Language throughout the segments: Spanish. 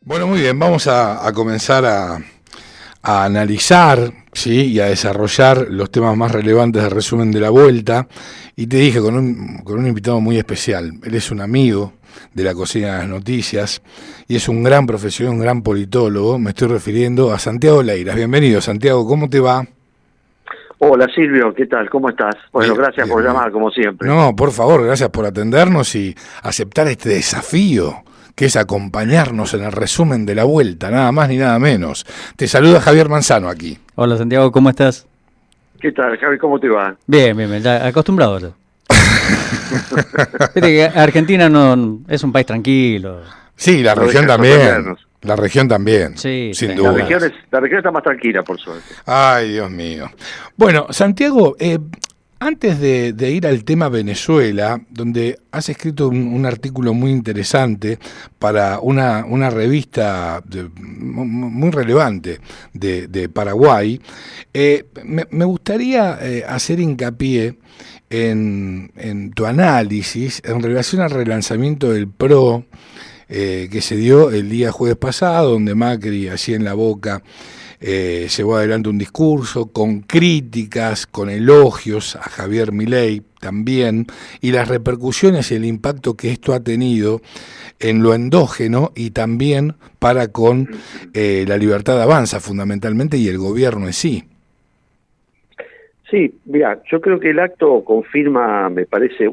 Bueno, muy bien, vamos a comenzar a analizar, ¿sí? Y a desarrollar los temas más relevantes del resumen de la vuelta. Y te dije con un invitado muy especial. Él es un amigo de la cocina de las noticias y es un gran profesional, un gran politólogo. Me estoy refiriendo a Santiago Leiras. Bienvenido, Santiago, ¿cómo te va? Hola Silvio, ¿qué tal? ¿Cómo estás? Bueno, Bien, gracias bien, por bien. llamar, como siempre. No, por favor, gracias por atendernos y aceptar este desafío, que es acompañarnos en el resumen de la vuelta, nada más ni nada menos. Te saluda Javier Manzano aquí. Hola Santiago, ¿cómo estás? ¿Qué tal, Javi? ¿Cómo te va? Bien, bien, bien, ya acostumbrado ya. Viste que Argentina no es un país tranquilo. Sí, la No región deja de también. sorprendernos. La región también, Sí, sin sí. La duda. región está más tranquila, por suerte. Ay, Dios mío. Bueno, Santiago, antes de ir al tema Venezuela, donde has escrito un artículo muy interesante para una revista muy relevante de Paraguay, me gustaría hacer hincapié en tu análisis en relación al relanzamiento del PRO, que se dio el día jueves pasado, donde Macri, así en la boca, llevó adelante un discurso con críticas, con elogios a Javier Milei también, y las repercusiones y el impacto que esto ha tenido en lo endógeno y también para con la Libertad Avanza fundamentalmente y el gobierno en sí. Sí, mira, yo creo que el acto confirma, me parece,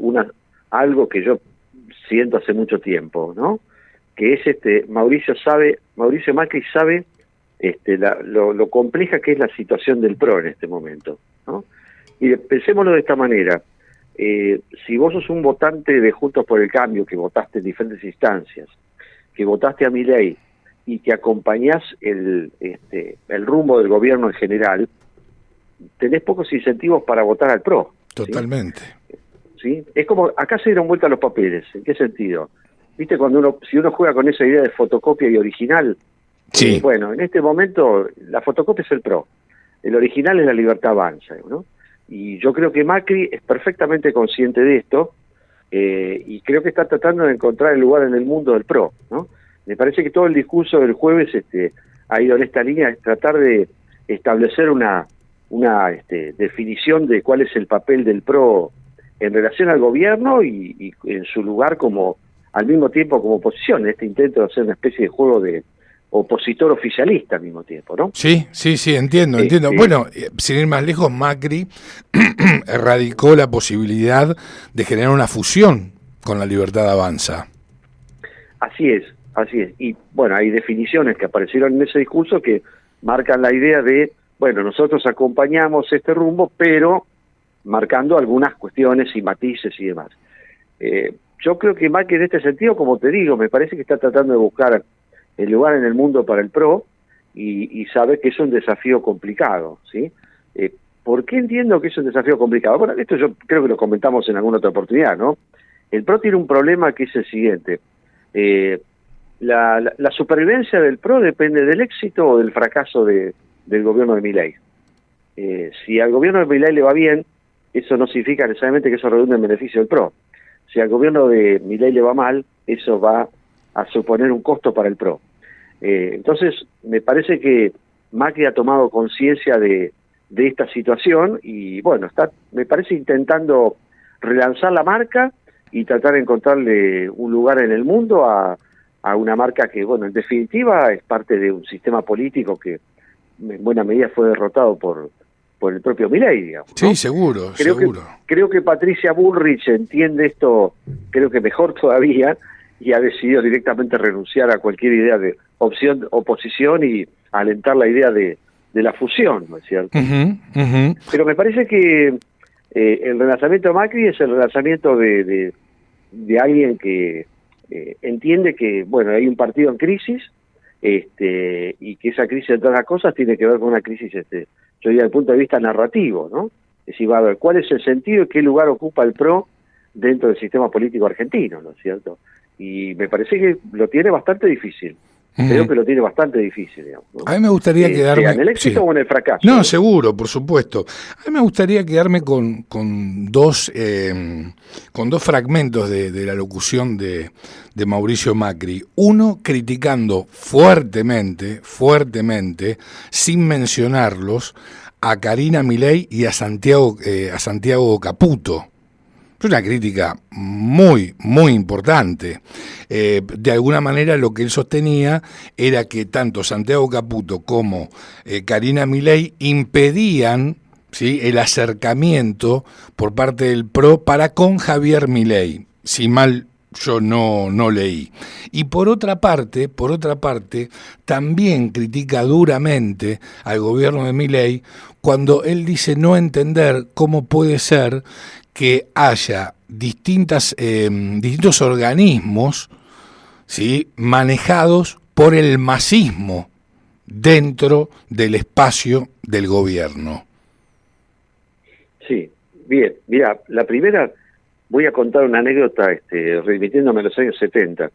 algo que yo siento hace mucho tiempo, ¿no? Que es Mauricio Macri sabe lo compleja que es la situación del PRO en este momento, ¿no? Y pensémoslo de esta manera. Si vos sos un votante de Juntos por el Cambio, que votaste en diferentes instancias, que votaste a Milei y que acompañás el rumbo del gobierno en general, tenés pocos incentivos para votar al PRO. Totalmente. ¿Sí? Es como, acá se dieron vuelta los papeles. ¿En qué sentido? ¿Viste? Si uno juega con esa idea de fotocopia y original, Sí. bueno, en este momento la fotocopia es el PRO, el original es la Libertad Avanza, ¿no? Y yo creo que Macri es perfectamente consciente de esto, y creo que está tratando de encontrar el lugar en el mundo del PRO, ¿no? Me parece que todo el discurso del jueves ha ido en esta línea, es tratar de establecer una definición de cuál es el papel del PRO en relación al gobierno y en su lugar como, al mismo tiempo, como oposición, en este intento de hacer una especie de juego de opositor oficialista al mismo tiempo, ¿no? Sí, sí, sí, entiendo. Este, Bueno, sin ir más lejos, Macri erradicó la posibilidad de generar una fusión con la Libertad Avanza. Así es, así es. Y bueno, hay definiciones que aparecieron en ese discurso que marcan la idea de, bueno, nosotros acompañamos este rumbo, pero marcando algunas cuestiones y matices y demás. Yo creo que Macri en este sentido, como te digo, me parece que está tratando de buscar el lugar en el mundo para el PRO y sabe que es un desafío complicado, ¿sí? ¿Por qué entiendo que es un desafío complicado? Bueno, esto yo creo que lo comentamos en alguna otra oportunidad, ¿no? El PRO tiene un problema que es el siguiente. La supervivencia del PRO depende del éxito o del fracaso del gobierno de Milei. Si al gobierno de Milei le va bien, eso no significa necesariamente que eso redunde en beneficio del PRO. Si al gobierno de Milei le va mal, eso va a suponer un costo para el PRO. Entonces, me parece que Macri ha tomado conciencia de esta situación y, bueno, me parece intentando relanzar la marca y tratar de encontrarle un lugar en el mundo a una marca que, bueno, en definitiva es parte de un sistema político que en buena medida fue derrotado por el propio Milei, digamos, ¿no? Sí, seguro, seguro. Creo que Patricia Bullrich entiende esto, creo que mejor todavía, y ha decidido directamente renunciar a cualquier idea de oposición y alentar la idea de la fusión, ¿no es cierto? Pero me parece que el relanzamiento de Macri es el relanzamiento de alguien que entiende que, bueno, hay un partido en crisis, y que esa crisis, entre otras cosas, tiene que ver con una crisis, yo diría, desde el punto de vista narrativo, ¿no? Es decir, va a ver cuál es el sentido y qué lugar ocupa el PRO dentro del sistema político argentino, ¿no es cierto? Y me parece que lo tiene bastante difícil. Creo que lo tiene bastante difícil, digamos, ¿no? A mí me gustaría quedarme... Sea en el éxito o en el fracaso. No, seguro, por supuesto. A mí me gustaría quedarme con dos fragmentos de la locución de Mauricio Macri. Uno criticando fuertemente, sin mencionarlos, a Karina Milei y a Santiago Caputo. Es una crítica muy importante. De alguna manera lo que él sostenía era que tanto Santiago Caputo como Karina Milei impedían, ¿sí?, el acercamiento por parte del PRO para con Javier Milei, si mal yo no leí. Y por otra parte, también critica duramente al gobierno de Milei cuando él dice no entender cómo puede ser que haya distintos organismos, ¿sí?, manejados por el masismo dentro del espacio del gobierno. Sí, bien. Mira, la primera, voy a contar una anécdota remitiéndome a los años 70.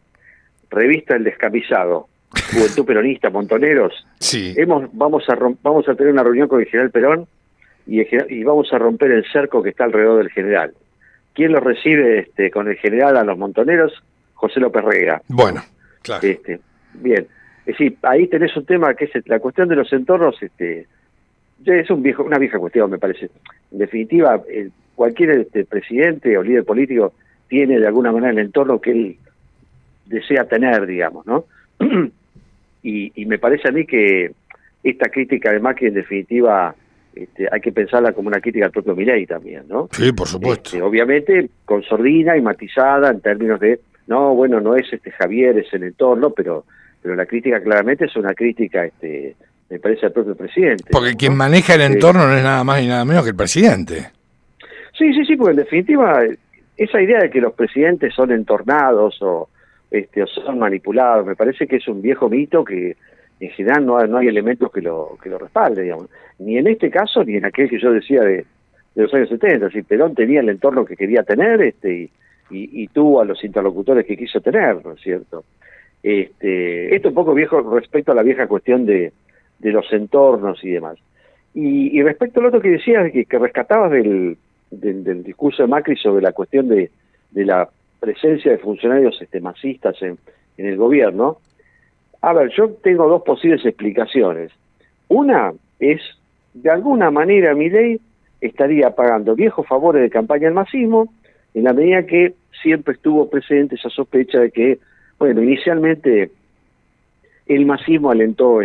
Revista El Descamisado, Juventud Peronista, Montoneros. Sí. Vamos a tener una reunión con el general Perón y vamos a romper el cerco que está alrededor del general. ¿Quién lo recibe con el general a los montoneros? José López Rega. Bueno, claro. Bien. Es decir, ahí tenés un tema que es la cuestión de los entornos, ya es una vieja cuestión, me parece. En definitiva, cualquier presidente o líder político tiene de alguna manera el entorno que él desea tener, digamos, ¿no? y me parece a mí que esta crítica de Macri, en definitiva, hay que pensarla como una crítica al propio Milei también, ¿no? Sí, por supuesto. Obviamente con sordina y matizada en términos de, no es Javier, es el entorno, pero la crítica claramente es una crítica, me parece, al propio presidente. Porque quien maneja el entorno no es nada más y nada menos que el presidente. Sí, porque en definitiva esa idea de que los presidentes son entornados o son manipulados, me parece que es un viejo mito que en general no hay elementos que lo respalden, digamos. Ni en este caso, ni en aquel que yo decía de los años 70. Si Perón tenía el entorno que quería tener y tuvo a los interlocutores que quiso tener, ¿no es cierto? Esto un poco viejo respecto a la vieja cuestión de los entornos y demás. Y respecto al otro que decías, que rescatabas del discurso de Macri sobre la cuestión de la presencia de funcionarios masistas en el gobierno. A ver, yo tengo dos posibles explicaciones. Una es, de alguna manera, Milei estaría pagando viejos favores de campaña al masismo, en la medida que siempre estuvo presente esa sospecha de que, bueno, inicialmente el masismo alentó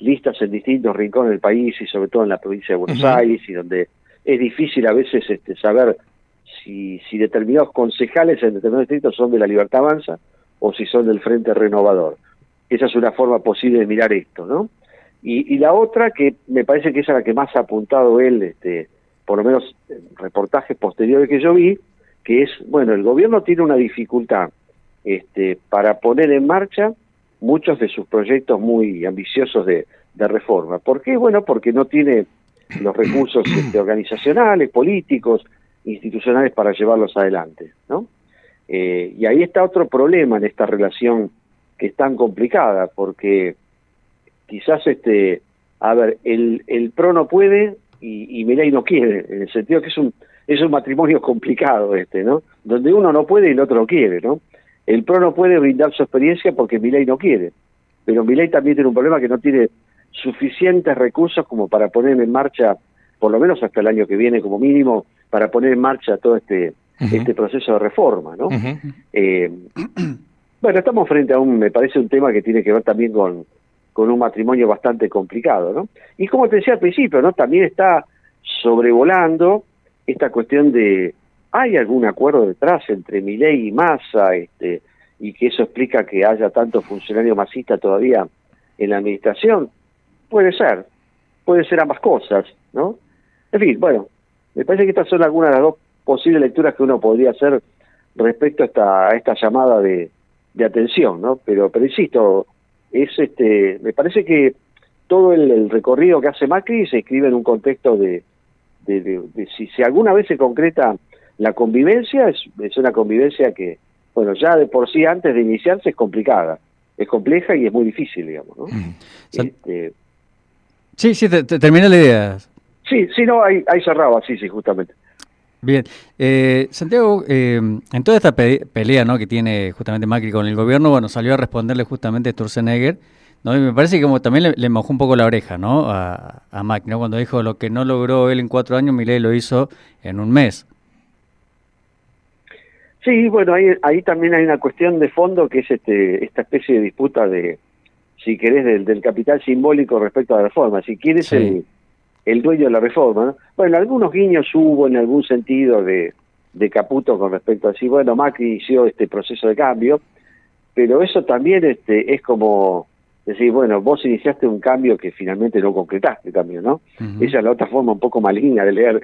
listas en distintos rincones del país y sobre todo en la provincia de Buenos Aires, y donde es difícil a veces saber si determinados concejales en determinados distritos son de la Libertad Avanza o si son del Frente Renovador. Esa es una forma posible de mirar esto, ¿no? Y la otra, que me parece que es a la que más ha apuntado él, por lo menos en reportajes posteriores que yo vi, que es, bueno, el gobierno tiene una dificultad para poner en marcha muchos de sus proyectos muy ambiciosos de reforma. ¿Por qué? Bueno, porque no tiene los recursos organizacionales, políticos, institucionales para llevarlos adelante, ¿no? Y ahí está otro problema en esta relación que es tan complicada, porque quizás el PRO no puede y Milei no quiere, en el sentido que es un matrimonio complicado ¿no? Donde uno no puede y el otro no quiere, ¿no? El PRO no puede brindar su experiencia porque Milei no quiere, pero Milei también tiene un problema que no tiene suficientes recursos como para poner en marcha, por lo menos hasta el año que viene como mínimo, para poner en marcha todo este proceso de reforma, ¿no? Bueno, estamos frente a me parece un tema que tiene que ver también con un matrimonio bastante complicado, ¿no? Y como te decía al principio, ¿no? También está sobrevolando esta cuestión de, ¿hay algún acuerdo detrás entre Milei y Massa, y que eso explica que haya tanto funcionario masista todavía en la administración? Puede ser ambas cosas, ¿no? En fin, bueno, me parece que estas son algunas de las dos posibles lecturas que uno podría hacer respecto a esta llamada de atención, ¿no? Pero insisto, me parece que todo el recorrido que hace Macri se inscribe en un contexto de si alguna vez se concreta la convivencia, es una convivencia que, bueno, ya de por sí antes de iniciarse es complicada. es compleja y es muy difícil, digamos, ¿no? Sí, terminé la idea. Sí, no, ahí cerraba, sí, justamente. Bien, Santiago, en toda esta pelea, ¿no?, que tiene justamente Macri con el gobierno, bueno, salió a responderle justamente Sturzenegger, ¿no? Y me parece que como también le mojó un poco la oreja, ¿no?, a Macri, ¿no?, cuando dijo lo que no logró él en 4 años, Milei lo hizo en 1 mes. Sí, bueno, ahí también hay una cuestión de fondo que es esta especie de disputa de, si querés, del capital simbólico respecto a la reforma. Si quieres, sí, el dueño de la reforma, ¿no? Bueno, algunos guiños hubo en algún sentido de Caputo con respecto a decir, bueno, Macri inició este proceso de cambio, pero eso también es como decir, bueno, vos iniciaste un cambio que finalmente no concretaste el cambio, ¿no? Uh-huh. Esa es la otra forma un poco maligna de leer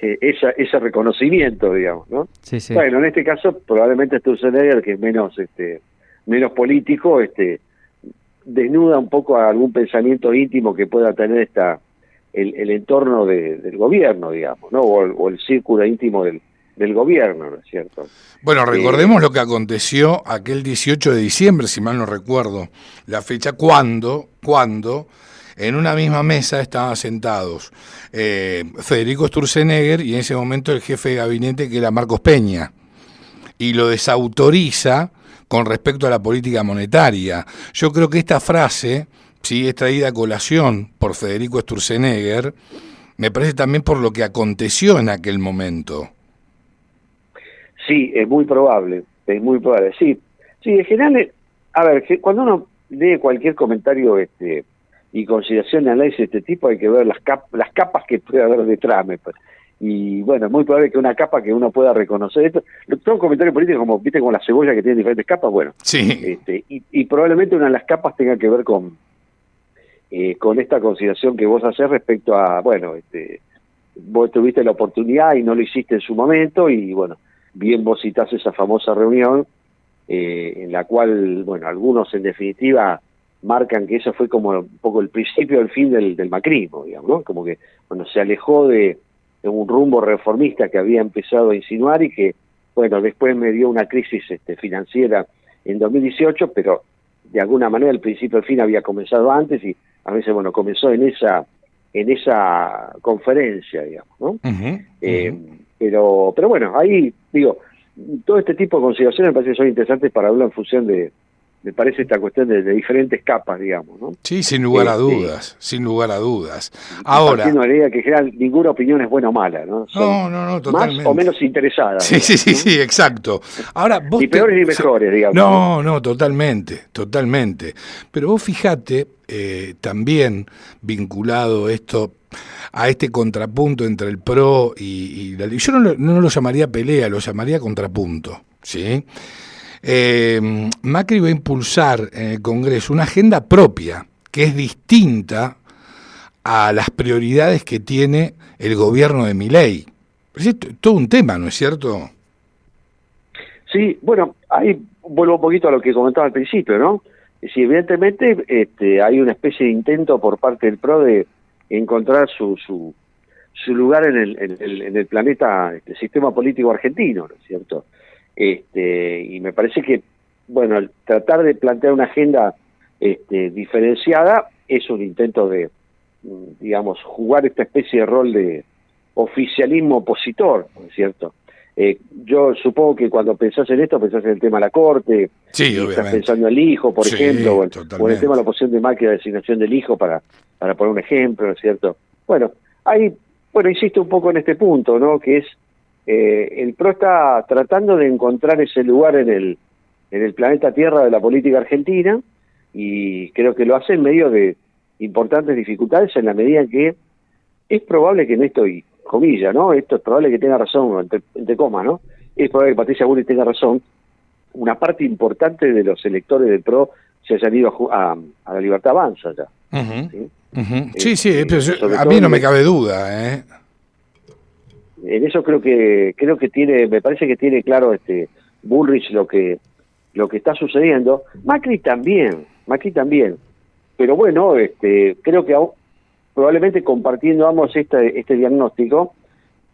ese reconocimiento, digamos, ¿no? Sí, sí. Bueno, en este caso probablemente Sturzenegger, que es menos político, desnuda un poco a algún pensamiento íntimo que pueda tener el entorno del gobierno, digamos, ¿no? O el círculo íntimo del gobierno, ¿no es cierto? Bueno, recordemos lo que aconteció aquel 18 de diciembre, si mal no recuerdo la fecha, cuando en una misma mesa estaban sentados Federico Sturzenegger y en ese momento el jefe de gabinete, que era Marcos Peña, y lo desautoriza con respecto a la política monetaria. Yo creo que esta frase, sí, es traída a colación por Federico Sturzenegger, me parece también por lo que aconteció en aquel momento. Sí, es muy probable, sí, en general, a ver, cuando uno lee cualquier comentario y consideración de análisis de este tipo, hay que ver las capas que puede haber detrás, y bueno, es muy probable que una capa que uno pueda reconocer, todo comentario político como, viste, como la cebolla que tiene diferentes capas, bueno, sí. Y probablemente una de las capas tenga que ver con esta consideración que vos hacés respecto a, bueno, vos tuviste la oportunidad y no lo hiciste en su momento, y bueno, bien vos citás esa famosa reunión en la cual, bueno, algunos en definitiva marcan que eso fue como un poco el principio del fin del macrismo, digamos, ¿no? Como que, bueno, se alejó de un rumbo reformista que había empezado a insinuar y que, bueno, después me dio una crisis financiera en 2018, pero de alguna manera el principio del fin había comenzado antes y a veces, bueno, comenzó en esa conferencia, digamos, ¿no? Pero bueno, ahí, digo, todo este tipo de consideraciones me parece que son interesantes para hablar en función me parece esta cuestión de diferentes capas, digamos, ¿no? Sí, sin lugar a dudas, sin lugar a dudas. Ahora, partiendo de la idea que en general ninguna opinión es buena o mala, ¿no? No, totalmente. Más o menos interesadas. Sí, digamos, ¿no? sí, exacto. Ahora, vos ni peores ni mejores, digamos. No, totalmente. Pero vos fijate, también vinculado esto a este contrapunto entre el PRO y la... Yo no lo llamaría pelea, lo llamaría contrapunto, ¿sí? Macri va a impulsar en el Congreso una agenda propia que es distinta a las prioridades que tiene el gobierno de Milei. Es todo un tema, ¿no es cierto? Sí, bueno, ahí vuelvo un poquito a lo que comentaba al principio, ¿no? Sí, evidentemente hay una especie de intento por parte del PRO de encontrar su lugar en el planeta, sistema político argentino, ¿no es cierto? Y me parece que, bueno, el tratar de plantear una agenda diferenciada es un intento de, digamos, jugar esta especie de rol de oficialismo opositor, ¿no es cierto? Yo supongo que cuando pensás en esto, pensás en el tema de la Corte, sí, y obviamente. Estás pensando en el hijo, por ejemplo, o en el tema de la oposición de Macri, la designación del hijo, para poner un ejemplo, ¿no es cierto? Bueno, insisto un poco en este punto, ¿no? Que es, el PRO está tratando de encontrar ese lugar en el planeta Tierra de la política argentina, y creo que lo hace en medio de importantes dificultades, en la medida en que es probable que en esto, y comillas, ¿no? Esto es probable que tenga razón, entre comas, ¿no? Es probable que Patricia Bullrich tenga razón. Una parte importante de los electores del PRO se hayan ido a la Libertad Avanza ya. ¿Sí? Sí, pero a mí no me cabe duda, ¿eh? En eso creo que tiene, me parece que tiene claro Bullrich lo que está sucediendo. Macri también, pero bueno, creo que probablemente compartiendo ambos este diagnóstico,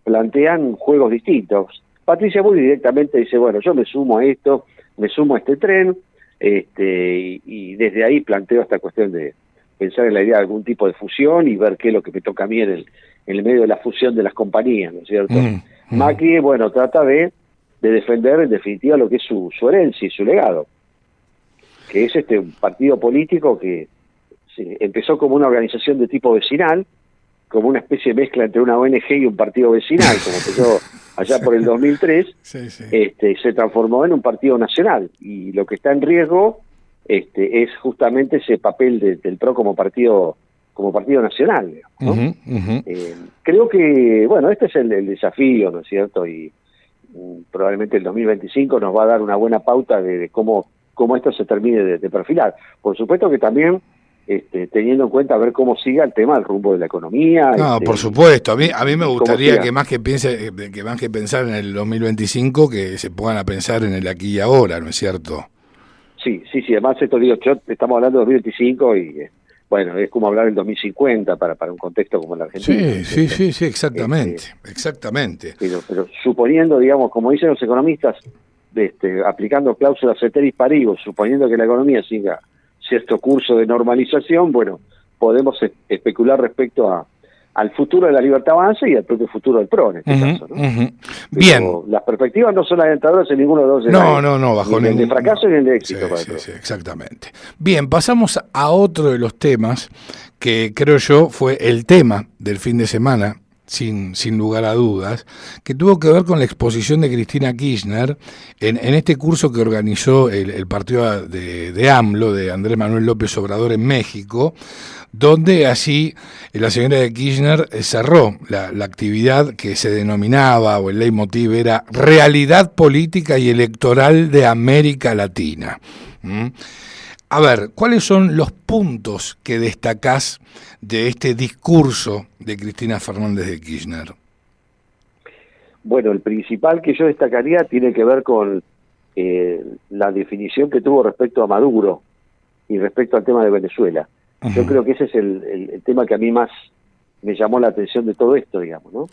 plantean juegos distintos. Patricia Bullrich directamente dice, bueno, yo me sumo a esto, me sumo a este tren, y desde ahí planteo esta cuestión de pensar en la idea de algún tipo de fusión y ver qué es lo que me toca a mí en el medio de la fusión de las compañías, ¿no es cierto? Macri, bueno, trata de defender en definitiva lo que es su herencia y su legado, que es un partido político que empezó como una organización de tipo vecinal, como una especie de mezcla entre una ONG y un partido vecinal, como empezó allá por el 2003, se transformó en un partido nacional, y lo que está en riesgo es justamente ese papel del PRO como partido nacional, ¿no? Creo que, bueno, este es el desafío, ¿no es cierto? Y probablemente el 2025 nos va a dar una buena pauta de cómo esto se termine de perfilar. Por supuesto que también teniendo en cuenta a ver cómo siga el tema del rumbo de la economía. No, por supuesto. A mí me gustaría que más que pensar en el 2025, que se pongan a pensar en el aquí y ahora, ¿no es cierto? Sí. Además, estamos hablando de 2025 y bueno, es como hablar del 2050 para un contexto como el argentino. Sí, exactamente. Pero suponiendo, digamos, como dicen los economistas, aplicando cláusulas ceteris paribus, suponiendo que la economía siga cierto curso de normalización, bueno, podemos especular respecto al futuro de la Libertad Avanza y al propio futuro del PRO en este caso, ¿no? Bien. Las perspectivas no son alentadoras en ninguno de los dos escenarios. No, bajo ni el de fracaso ni el de éxito. Sí, exactamente. Bien, pasamos a otro de los temas que creo yo fue el tema del fin de semana, sin lugar a dudas, que tuvo que ver con la exposición de Cristina Kirchner en este curso que organizó el partido de AMLO, de Andrés Manuel López Obrador en México, donde así la señora de Kirchner cerró la actividad que se denominaba, o el leitmotiv era Realidad Política y Electoral de América Latina. A ver, ¿cuáles son los puntos que destacás de este discurso de Cristina Fernández de Kirchner? Bueno, el principal que yo destacaría tiene que ver con la definición que tuvo respecto a Maduro y respecto al tema de Venezuela. Yo creo que ese es el tema que a mí más me llamó la atención de todo esto, digamos, ¿no?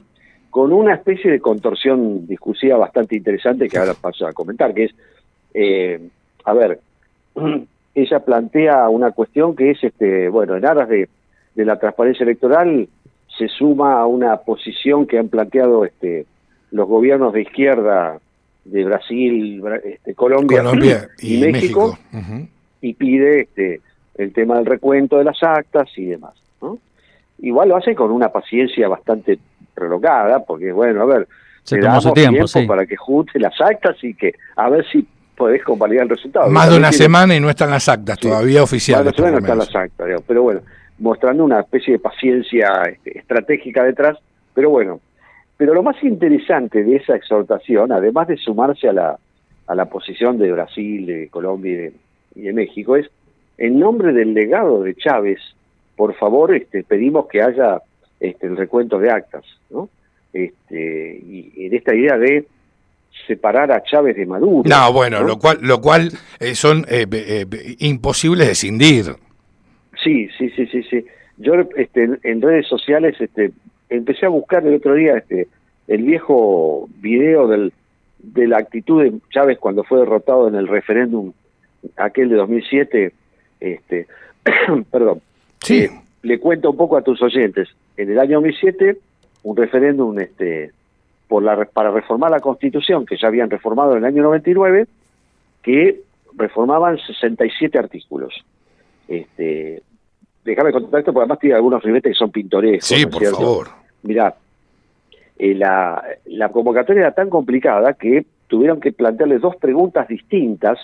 Con una especie de contorsión discursiva bastante interesante que ahora paso a comentar, que es, ella plantea una cuestión que es, en aras de la transparencia electoral, se suma a una posición que han planteado los gobiernos de izquierda de Brasil, Colombia y México. Y pide el tema del recuento de las actas y demás, ¿no? Igual lo hace con una paciencia bastante prolongada, porque se tomó su tiempo para que junte las actas y que a ver si podés convalidar el resultado. Más de una semana y no están las actas todavía oficiales. Más de una semana no están las actas, pero bueno, mostrando una especie de paciencia estratégica detrás, pero lo más interesante de esa exhortación, además de sumarse a la posición de Brasil, de Colombia y de México, es en nombre del legado de Chávez, por favor, pedimos que haya el recuento de actas, ¿no? Y en esta idea de separar a Chávez de Maduro. ¿no? lo cual son imposibles de cindir. Sí. Yo en redes sociales empecé a buscar el otro día el viejo video de la actitud de Chávez cuando fue derrotado en el referéndum aquel de 2007. Perdón. Sí. Le cuento un poco a tus oyentes. En el año 2007, un referéndum para reformar la Constitución, que ya habían reformado en el año 99, que reformaban 67 artículos. Déjame contar esto, porque además tiene algunos ribetes que son pintorescos. Sí, por favor. Mirá, la convocatoria era tan complicada que tuvieron que plantearle 2 preguntas distintas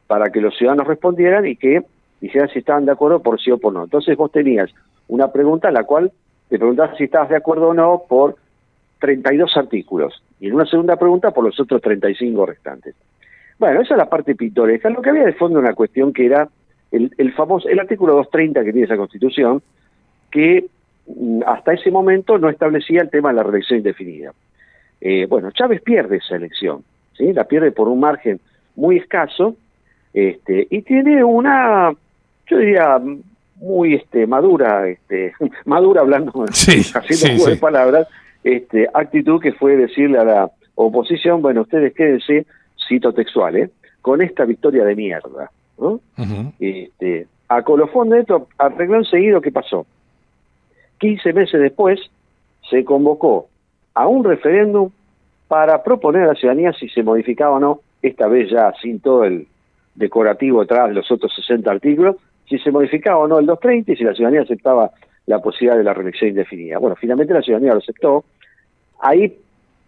para que los ciudadanos respondieran y que dijeran si estaban de acuerdo por sí o por no. Entonces vos tenías una pregunta en la cual te preguntabas si estabas de acuerdo o no por 32 artículos, y en una segunda pregunta por los otros 35 restantes. Bueno, esa es la parte pintoresca. Lo que había de fondo una cuestión que era el artículo 230 que tiene esa Constitución, que hasta ese momento no establecía el tema de la reelección indefinida. Chávez pierde esa elección, ¿sí? La pierde por un margen muy escaso, y tiene una, yo diría, muy madura, madura hablando, haciendo juego de palabras, actitud que fue decirle a la oposición, ustedes quédense, cito textual, con esta victoria de mierda, ¿no? A colofón de esto, a renglón seguido, ¿qué pasó? 15 meses después se convocó a un referéndum para proponer a la ciudadanía si se modificaba o no, esta vez ya sin todo el decorativo detrás de los otros 60 artículos, si se modificaba o no el 230 y si la ciudadanía aceptaba la posibilidad de la reelección indefinida. Bueno, finalmente la ciudadanía lo aceptó. Ahí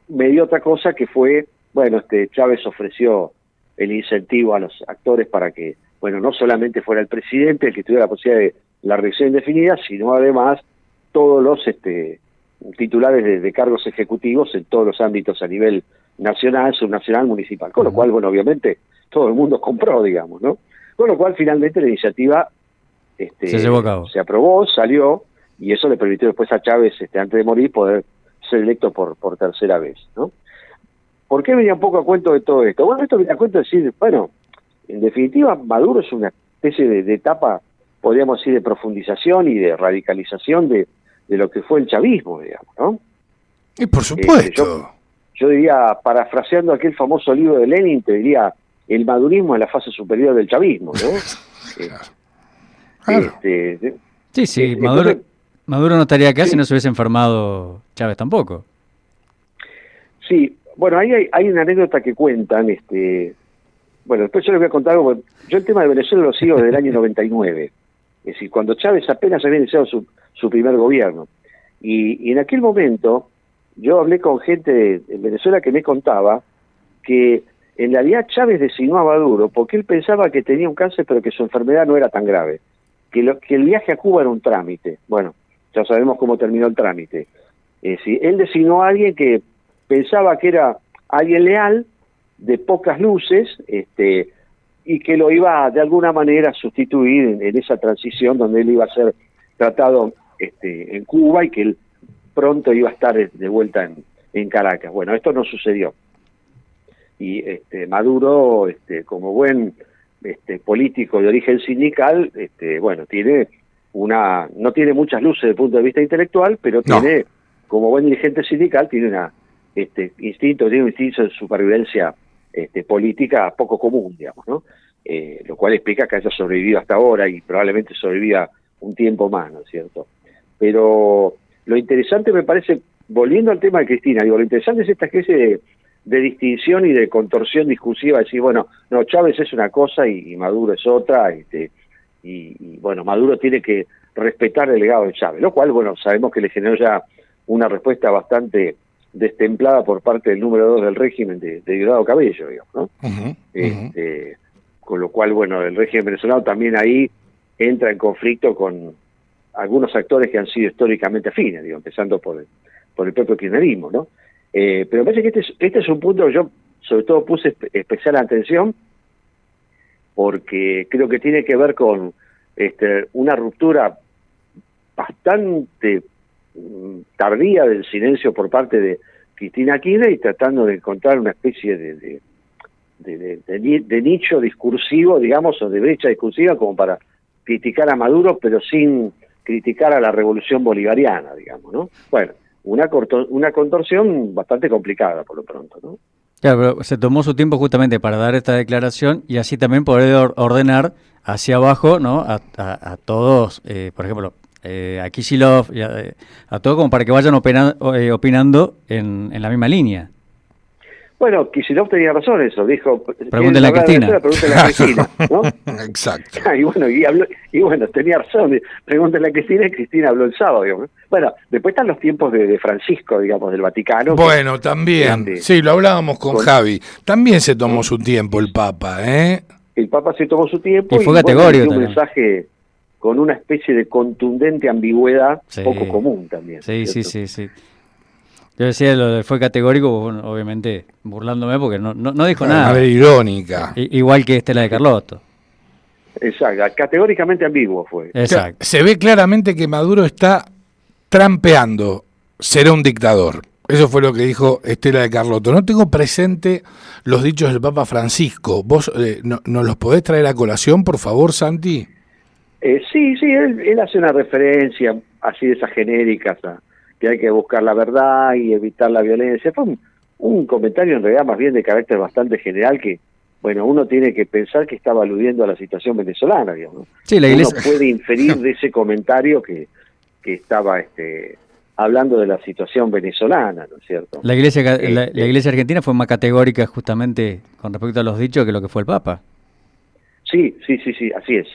me dio otra cosa que fue, bueno, Chávez ofreció el incentivo a los actores para que, bueno, no solamente fuera el presidente el que tuviera la posibilidad de la reelección indefinida, sino además todos los titulares de cargos ejecutivos en todos los ámbitos a nivel nacional, subnacional, municipal. Con lo cual, bueno, obviamente todo el mundo compró, digamos, ¿no? Con lo cual, finalmente la iniciativa se llevó a cabo. Se aprobó, salió, y eso le permitió después a Chávez, antes de morir, poder ser electo por tercera vez, ¿no? ¿Por qué venía un poco a cuento de todo esto? Bueno, esto venía a cuento de decir, bueno, en definitiva, Maduro es una especie de etapa, podríamos decir, de profundización y de radicalización de lo que fue el chavismo, digamos, ¿no? Y por supuesto. Yo diría, parafraseando aquel famoso libro de Lenin, te diría, el madurismo es la fase superior del chavismo, ¿no? Claro. Sí, Maduro no estaría acá si no se hubiese enfermado Chávez tampoco. Sí, bueno, ahí hay una anécdota que cuentan, bueno, después yo les voy a contar algo, yo el tema de Venezuela lo sigo desde el año 99, es decir, cuando Chávez apenas había iniciado su primer gobierno, y en aquel momento yo hablé con gente en Venezuela que me contaba que en realidad Chávez designó a Maduro porque él pensaba que tenía un cáncer pero que su enfermedad no era tan grave, que el viaje a Cuba era un trámite. Bueno, ya sabemos cómo terminó el trámite. Él designó a alguien que pensaba que era alguien leal, de pocas luces, y que lo iba de alguna manera a sustituir en esa transición donde él iba a ser tratado en Cuba y que él pronto iba a estar de vuelta en Caracas. Bueno, esto no sucedió. Y Maduro, como buen político de origen sindical, bueno, no tiene muchas luces desde el punto de vista intelectual, pero tiene, como buen dirigente sindical, tiene un instinto de supervivencia política poco común, digamos, ¿no? Lo cual explica que haya sobrevivido hasta ahora y probablemente sobreviva un tiempo más, ¿no es cierto? Pero lo interesante me parece, volviendo al tema de Cristina, lo interesante es esta especie de distinción y de contorsión discursiva, decir, bueno, no, Chávez es una cosa y Maduro es otra, y bueno, Maduro tiene que respetar el legado de Chávez, lo cual, bueno, sabemos que le generó ya una respuesta bastante destemplada por parte del número 2 del régimen de Diosdado Cabello, digamos, ¿no? Con lo cual, bueno, el régimen venezolano también ahí entra en conflicto con algunos actores que han sido históricamente afines, digo, empezando por el propio kirchnerismo, ¿no? Pero me parece que este es un punto que yo sobre todo puse especial atención porque creo que tiene que ver con una ruptura bastante tardía del silencio por parte de Cristina Kirchner y tratando de encontrar una especie de nicho discursivo, digamos, o de brecha discursiva como para criticar a Maduro, pero sin criticar a la revolución bolivariana, digamos, ¿no? Bueno, una contorsión bastante complicada por lo pronto, ¿no? Claro, pero se tomó su tiempo justamente para dar esta declaración y así también poder ordenar hacia abajo, ¿no? A todos, por ejemplo, a Kicillof, y a todos como para que vayan opinando en la misma línea. Bueno, Kicillof tenía razón eso, dijo... Pregúntele a Cristina. Pregúntele a Cristina, ¿no? Exacto. Y bueno, tenía razón, pregúntele a Cristina y Cristina habló el sábado, digamos. Bueno, después están los tiempos de Francisco, digamos, del Vaticano. Bueno, también, sí, lo hablábamos con Javi, también se tomó su tiempo el Papa, ¿eh? El Papa se tomó su tiempo y fue categórico dio un mensaje con una especie de contundente ambigüedad poco común también. Sí. Yo decía fue categórico, bueno, obviamente burlándome porque no dijo nada. A ver, irónica. Igual que la de Carlotto. Exacto, categóricamente ambiguo fue. Exacto. Se ve claramente que Maduro está trampeando, será un dictador. Eso fue lo que dijo Estela de Carlotto. No tengo presente los dichos del Papa Francisco. ¿Vos nos los podés traer a colación, por favor, Santi? Sí, él hace una referencia así de esas genéricas que hay que buscar la verdad y evitar la violencia. Fue un comentario en realidad más bien de carácter bastante general que bueno, uno tiene que pensar que estaba aludiendo a la situación venezolana, digamos, ¿no? Sí, la iglesia... Uno puede inferir de ese comentario que estaba hablando de la situación venezolana, ¿no es cierto? La iglesia argentina fue más categórica justamente con respecto a los dichos que lo que fue el Papa. Sí, así es,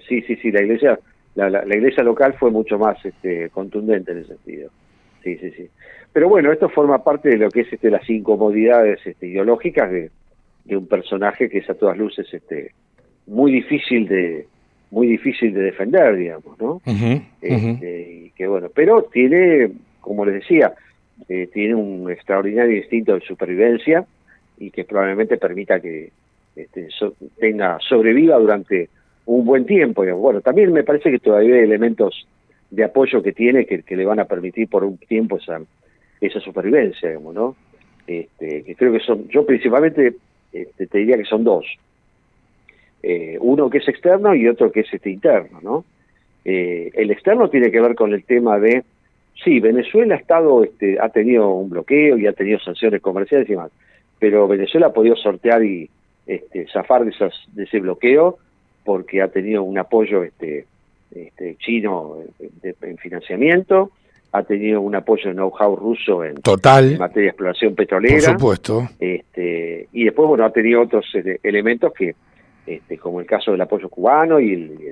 sí, la iglesia local fue mucho más contundente en ese sentido, sí. Pero bueno, esto forma parte de lo que es las incomodidades ideológicas de un personaje que es a todas luces muy difícil de defender, digamos, ¿no? Y que bueno, pero tiene, como les decía, tiene un extraordinario instinto de supervivencia y que probablemente permita que sobreviva durante un buen tiempo, digamos. Bueno, también me parece que todavía hay elementos de apoyo que tiene que le van a permitir por un tiempo esa supervivencia, digamos, ¿no? Que creo que son, yo principalmente te diría que son dos. Uno que es externo y otro que es interno, ¿no? El externo tiene que ver con el tema de, sí, Venezuela ha tenido un bloqueo y ha tenido sanciones comerciales y demás, pero Venezuela ha podido sortear y zafar de ese bloqueo porque ha tenido un apoyo chino en financiamiento, ha tenido un apoyo de know-how ruso en materia de exploración petrolera, por supuesto, y después, bueno, ha tenido otros elementos que como el caso del apoyo cubano y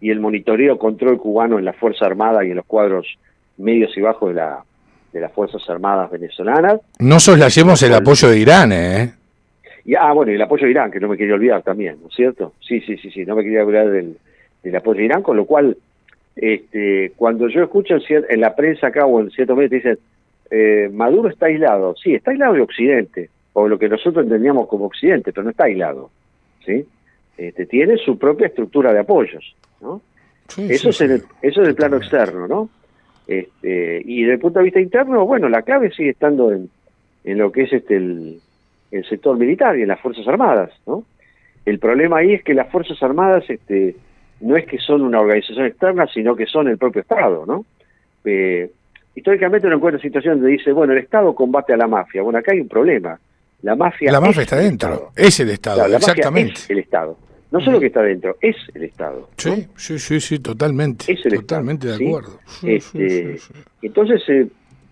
el monitoreo control cubano en la Fuerza Armada y en los cuadros medios y bajos de las Fuerzas Armadas venezolanas. No soslayemos el apoyo de Irán, Y, bueno, y el apoyo de Irán, que no me quería olvidar también, ¿no es cierto? Sí, no me quería olvidar del apoyo de Irán, con lo cual, cuando yo escucho en la prensa acá o en ciertos medios dicen, Maduro está aislado. Sí, está aislado de Occidente, o lo que nosotros entendíamos como Occidente, pero no está aislado. ¿Sí? Tiene su propia estructura de apoyos, ¿no? Eso es el plano externo, ¿no? Y desde el punto de vista interno, bueno, la clave sigue estando en lo que es el sector militar y en las Fuerzas Armadas, ¿no? El problema ahí es que las Fuerzas Armadas no es que son una organización externa, sino que son el propio Estado, ¿no? Históricamente uno encuentra situaciones donde dice, bueno, el Estado combate a la mafia. Bueno, acá hay un problema. La mafia está dentro, es el Estado, claro, exactamente. Es el Estado. No solo que está dentro, es el Estado, ¿no? Sí, totalmente. Es el totalmente Estado, de acuerdo. ¿sí? Entonces,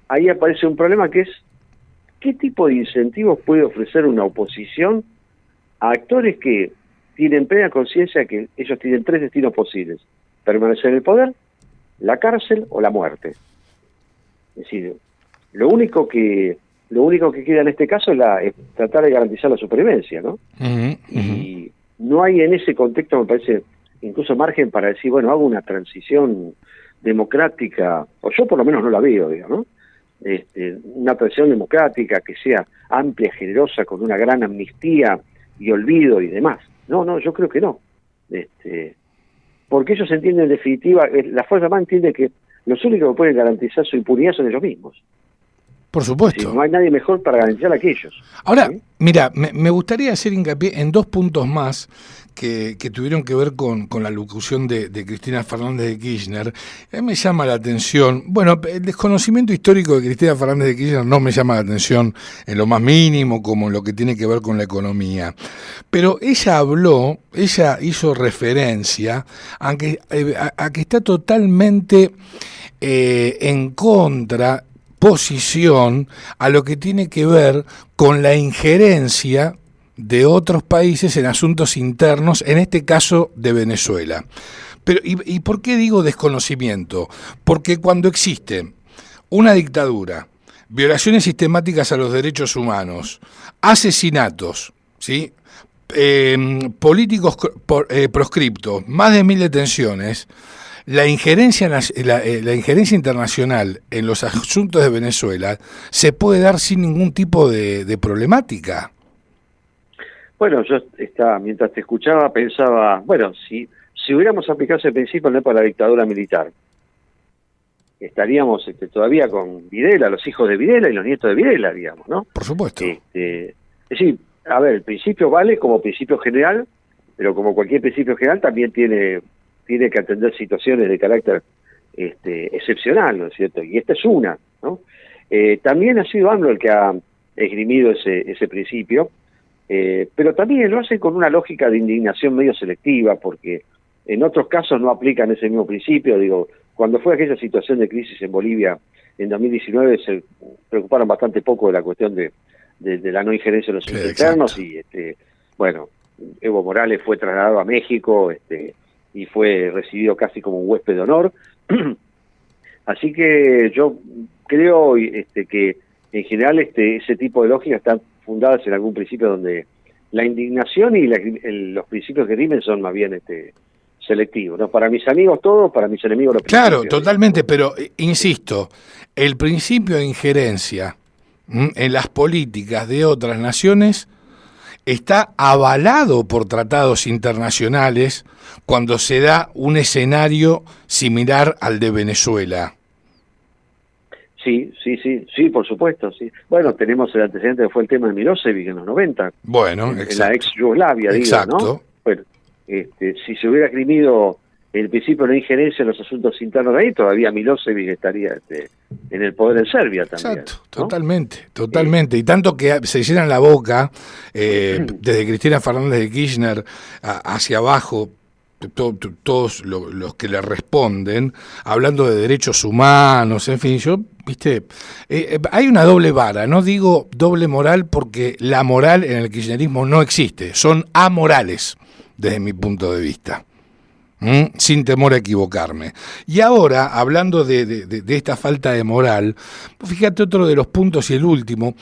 ahí aparece un problema que es, ¿qué tipo de incentivos puede ofrecer una oposición a actores que tienen plena conciencia que ellos tienen tres destinos posibles: permanecer en el poder, la cárcel o la muerte? Es decir, lo único que queda en este caso es tratar de garantizar la supervivencia, ¿no? Y no hay en ese contexto, me parece, incluso margen para decir, bueno, hago una transición democrática, o yo por lo menos no la veo, digamos, ¿no? Una transición democrática que sea amplia, generosa, con una gran amnistía y olvido y demás. No, yo creo que no. Porque ellos entienden, en definitiva, la Fuerza Armada entiende que los únicos que pueden garantizar su impunidad son ellos mismos. Por supuesto. No hay nadie mejor para garantizar a aquellos. Ahora, ¿sí? Mira, me gustaría hacer hincapié en dos puntos más que tuvieron que ver con la locución de Cristina Fernández de Kirchner. A mí me llama la atención, bueno, el desconocimiento histórico de Cristina Fernández de Kirchner no me llama la atención en lo más mínimo, como en lo que tiene que ver con la economía. Pero ella hizo referencia a que está totalmente en contra posición a lo que tiene que ver con la injerencia de otros países en asuntos internos, en este caso de Venezuela. Pero ¿y por qué digo desconocimiento? Porque cuando existe una dictadura, violaciones sistemáticas a los derechos humanos, asesinatos, ¿sí? Políticos proscriptos, más de 1000 detenciones, la injerencia internacional en los asuntos de Venezuela se puede dar sin ningún tipo de problemática. Bueno, yo mientras te escuchaba pensaba, bueno, si hubiéramos aplicado ese principio no para la dictadura militar, estaríamos todavía con Videla, los hijos de Videla y los nietos de Videla, digamos, ¿no? Por supuesto. Es decir, a ver, el principio vale como principio general, pero como cualquier principio general también tiene que atender situaciones de carácter excepcional, ¿no es cierto? Y esta es una, ¿no? También ha sido AMLO el que ha esgrimido ese principio, pero también lo hacen con una lógica de indignación medio selectiva, porque en otros casos no aplican ese mismo principio. Digo, cuando fue aquella situación de crisis en Bolivia en 2019 se preocuparon bastante poco de la cuestión de la no injerencia en los asuntos internos, y bueno, Evo Morales fue trasladado a México y fue recibido casi como un huésped de honor. Así que yo creo que en general ese tipo de lógicas están fundadas en algún principio donde la indignación y los principios que rimen son más bien selectivos, ¿no? Para mis amigos todo, para mis enemigos los principios. Claro, totalmente, pero insisto, el principio de injerencia en las políticas de otras naciones está avalado por tratados internacionales cuando se da un escenario similar al de Venezuela. Sí, por supuesto, sí. Bueno, tenemos el antecedente que fue el tema de Milosevic en los 90. Bueno, en la ex Yugoslavia, digo, ¿no? Bueno, si se hubiera crimido el principio de la injerencia en los asuntos internos de ahí, todavía Milosevic estaría en el poder en Serbia también. Exacto, ¿no? Totalmente. Y tanto que se llenan la boca, desde Cristina Fernández de Kirchner hacia abajo, todos los que le responden, hablando de derechos humanos, en fin, hay una doble vara, no digo doble moral porque la moral en el kirchnerismo no existe, son amorales desde mi punto de vista. Sin temor a equivocarme. Y ahora, hablando de esta falta de moral, fíjate otro de los puntos y el último,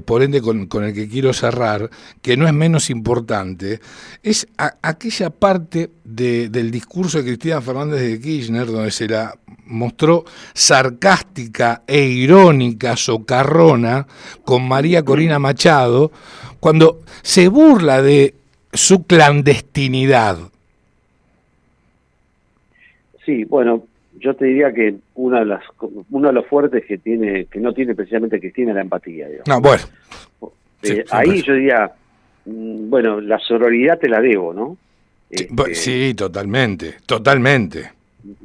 por ende con el que quiero cerrar, que no es menos importante, es aquella parte del discurso de Cristina Fernández de Kirchner, donde se la mostró sarcástica e irónica, socarrona, con María Corina Machado, cuando se burla de su clandestinidad. Sí, bueno, yo te diría que uno de los fuertes que no tiene precisamente Cristina es la empatía. Digamos. No, bueno. Ahí yo diría, bueno, la sororidad te la debo, ¿no? Sí, totalmente.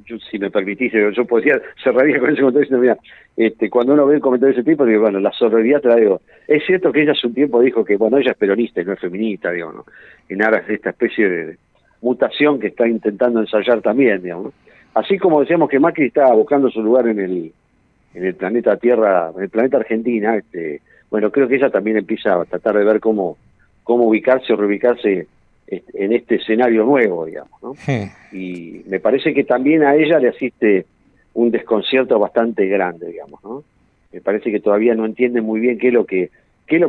Yo, si me permitís, yo podría cerraría con ese comentario diciendo, mira, cuando uno ve un comentario de ese tipo, digo, bueno, la sororidad te la digo. Es cierto que ella hace un tiempo dijo que, bueno, ella es peronista y no es feminista, digamos, ¿no? En aras de esta especie de mutación que está intentando ensayar también, digamos, ¿no? Así como decíamos que Macri está buscando su lugar en el planeta Tierra, en el planeta Argentina, bueno, creo que ella también empieza a tratar de ver cómo ubicarse o reubicarse en este escenario nuevo, digamos, ¿no? Sí. Y me parece que también a ella le asiste un desconcierto bastante grande, digamos, ¿no? Me parece que todavía no entiende muy bien qué es lo que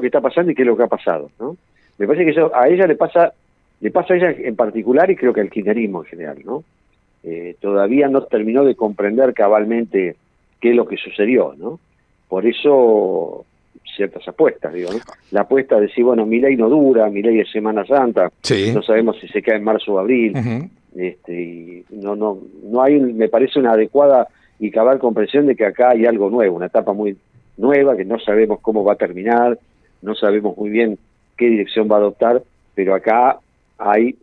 está pasando y qué es lo que ha pasado, ¿no? Me parece que a ella le pasa a ella en particular, y creo que al kirchnerismo en general, ¿no? Todavía no terminó de comprender cabalmente qué es lo que sucedió, ¿no? Por eso ciertas apuestas, digo, ¿no? La apuesta de decir, bueno, Milei no dura, Milei es Semana Santa, sí. No sabemos si se cae en marzo o abril, y no hay, me parece, una adecuada y cabal comprensión de que acá hay algo nuevo, una etapa muy nueva que no sabemos cómo va a terminar, no sabemos muy bien qué dirección va a adoptar, pero acá hay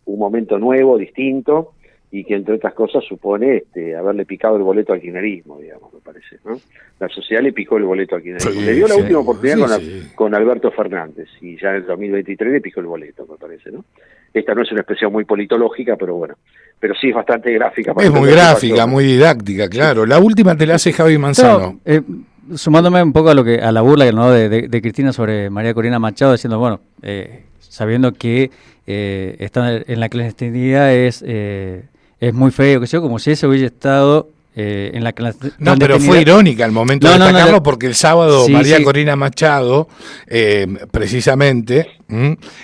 un momento nuevo, distinto, y que entre otras cosas supone haberle picado el boleto al kirchnerismo, digamos, me parece, ¿no? La sociedad le picó el boleto al kirchnerismo. Le dio la última oportunidad con Alberto Fernández, y ya en el 2023 le picó el boleto, me parece, ¿no? Esta no es una expresión muy politológica, pero bueno, pero sí es bastante gráfica. Es muy gráfica, muy didáctica, claro. La última te la hace Javi Manzano. Sumándome un poco a la burla, ¿no?, de Cristina sobre María Corina Machado, diciendo, bueno, sabiendo que estar en la clandestinidad es muy feo, que sea, como si ese hubiese estado en la clandestinidad. No, pero fue irónica al momento de destacarlo, porque el sábado María Corina Machado, precisamente,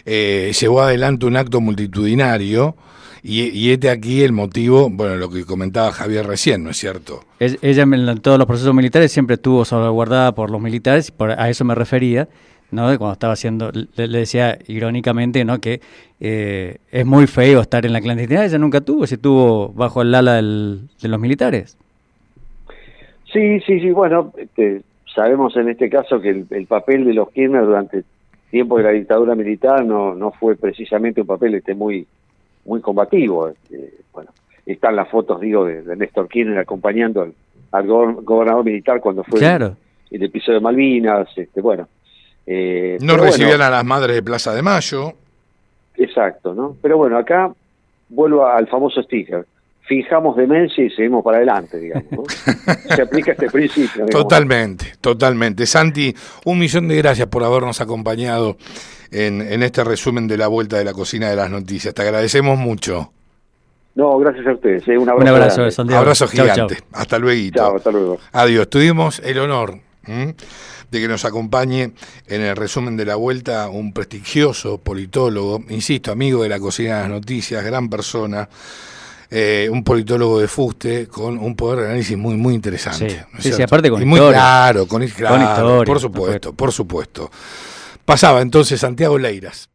llevó adelante un acto multitudinario, y aquí el motivo, bueno, lo que comentaba Javier recién, ¿no es cierto? Ella en todos los procesos militares siempre estuvo salvaguardada por los militares, a eso me refería, ¿no? Cuando estaba haciendo, le decía irónicamente, ¿no?, que es muy feo estar en la clandestinidad. Ella nunca estuvo bajo el ala de los militares. Sí, bueno, sabemos en este caso que el papel de los Kirchner durante el tiempo de la dictadura militar no fue precisamente un papel muy combativo. Bueno, están las fotos, digo, de Néstor Kirchner acompañando al gobernador militar cuando fue el episodio de Malvinas, bueno. No recibían a las madres de Plaza de Mayo. Exacto, ¿no? Pero bueno, acá vuelvo al famoso sticker. Fijamos demencia y seguimos para adelante, digamos, ¿no? Se aplica este principio. Digamos. Totalmente. Santi, 1.000.000 de gracias por habernos acompañado en este resumen de la vuelta de la cocina de las noticias. Te agradecemos mucho. No, gracias a ustedes. Un abrazo. Un abrazo, Santiago. Abrazo gigante. Chau. Hasta luego. Chao, hasta luego. Adiós. Tuvimos el honor de que nos acompañe en el resumen de la vuelta un prestigioso politólogo, insisto, amigo de la cocina de las noticias, gran persona, un politólogo de fuste con un poder de análisis muy, muy interesante. Sí, aparte con muy historia. Claro, con historia. Por supuesto. Pasaba entonces Santiago Leiras.